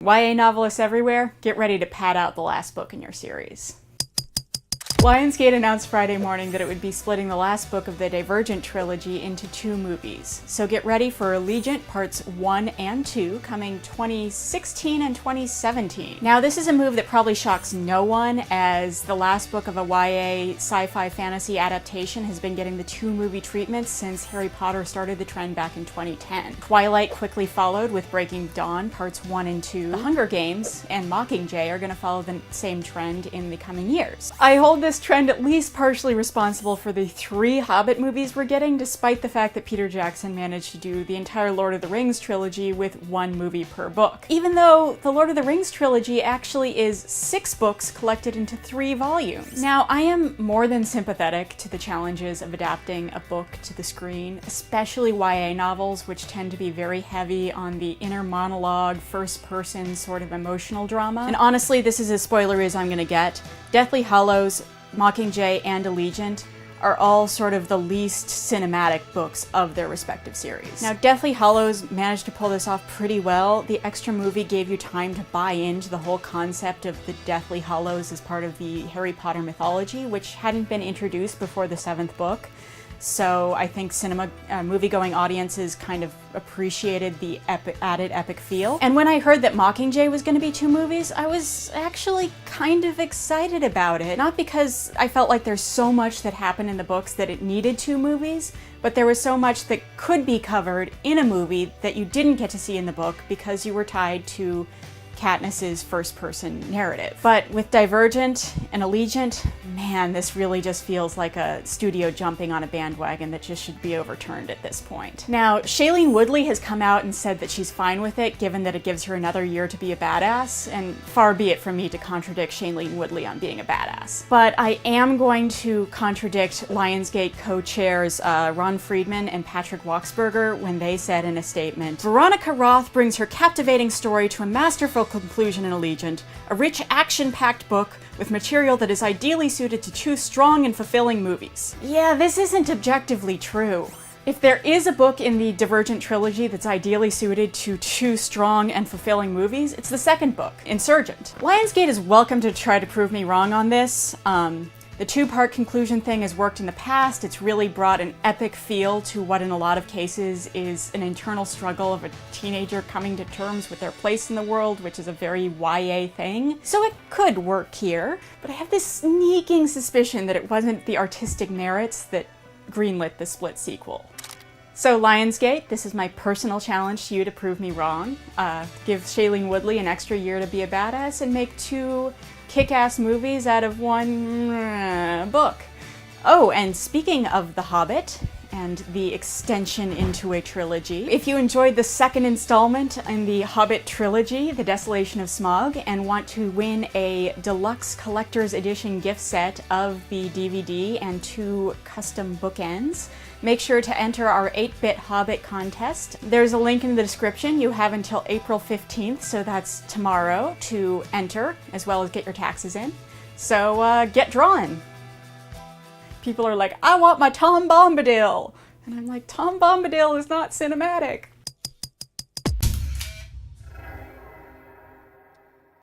YA novelists everywhere, get ready to pad out the last book in your series. Lionsgate announced Friday morning that it would be splitting the last book of the Divergent trilogy into 2 movies. So get ready for Allegiant Parts 1 and 2 coming 2016 and 2017. Now this is a move that probably shocks no one, as the last book of a YA sci-fi fantasy adaptation has been getting the 2 movie treatments since Harry Potter started the trend back in 2010. Twilight quickly followed with Breaking Dawn Parts 1 and 2. The Hunger Games and Mockingjay are going to follow the same trend in the coming years. I hold this trend at least partially responsible for the 3 Hobbit movies we're getting, despite the fact that Peter Jackson managed to do the entire Lord of the Rings trilogy with 1 movie per book. Even though the Lord of the Rings trilogy actually is 6 books collected into 3 volumes. Now, I am more than sympathetic to the challenges of adapting a book to the screen, especially YA novels, which tend to be very heavy on the inner monologue, first-person sort of emotional drama. And honestly, this is as spoilery as I'm gonna get. Deathly Hallows, Mockingjay, and Allegiant are all sort of the least cinematic books of their respective series. Now, Deathly Hallows managed to pull this off pretty well. The extra movie gave you time to buy into the whole concept of the Deathly Hallows as part of the Harry Potter mythology, which hadn't been introduced before the 7th book. So I think movie-going audiences kind of appreciated the added epic feel. And when I heard that Mockingjay was going to be 2 movies, I was actually kind of excited about it. Not because I felt like there's so much that happened in the books that it needed 2 movies, but there was so much that could be covered in a movie that you didn't get to see in the book because you were tied to Katniss's first-person narrative. But with Divergent and Allegiant, man, this really just feels like a studio jumping on a bandwagon that just should be overturned at this point. Now, Shailene Woodley has come out and said that she's fine with it, given that it gives her another year to be a badass, and far be it from me to contradict Shailene Woodley on being a badass. But I am going to contradict Lionsgate co-chairs Ron Friedman and Patrick Wachsberger when they said in a statement, "Veronica Roth brings her captivating story to a masterful conclusion in Allegiant, a rich action-packed book with material that is ideally suited to 2 strong and fulfilling movies." Yeah, this isn't objectively true. If there is a book in the Divergent trilogy that's ideally suited to 2 strong and fulfilling movies, it's the 2nd book, Insurgent. Lionsgate is welcome to try to prove me wrong on this. The 2-part conclusion thing has worked in the past. It's really brought an epic feel to what in a lot of cases is an internal struggle of a teenager coming to terms with their place in the world, which is a very YA thing. So it could work here, but I have this sneaking suspicion that it wasn't the artistic merits that greenlit the split sequel. So Lionsgate, this is my personal challenge to you to prove me wrong. Give Shailene Woodley an extra year to be a badass and make 2 kick-ass movies out of 1 book. Oh, and speaking of The Hobbit and the extension into a trilogy, if you enjoyed the 2nd installment in the Hobbit trilogy, The Desolation of Smaug, and want to win a deluxe collector's edition gift set of the DVD and 2 custom bookends, make sure to enter our 8-bit Hobbit contest. There's a link in the description. You have until April 15th, so that's tomorrow, to enter, as well as get your taxes in. So get drawn. People are like, "I want my Tom Bombadil!" And I'm like, Tom Bombadil is not cinematic.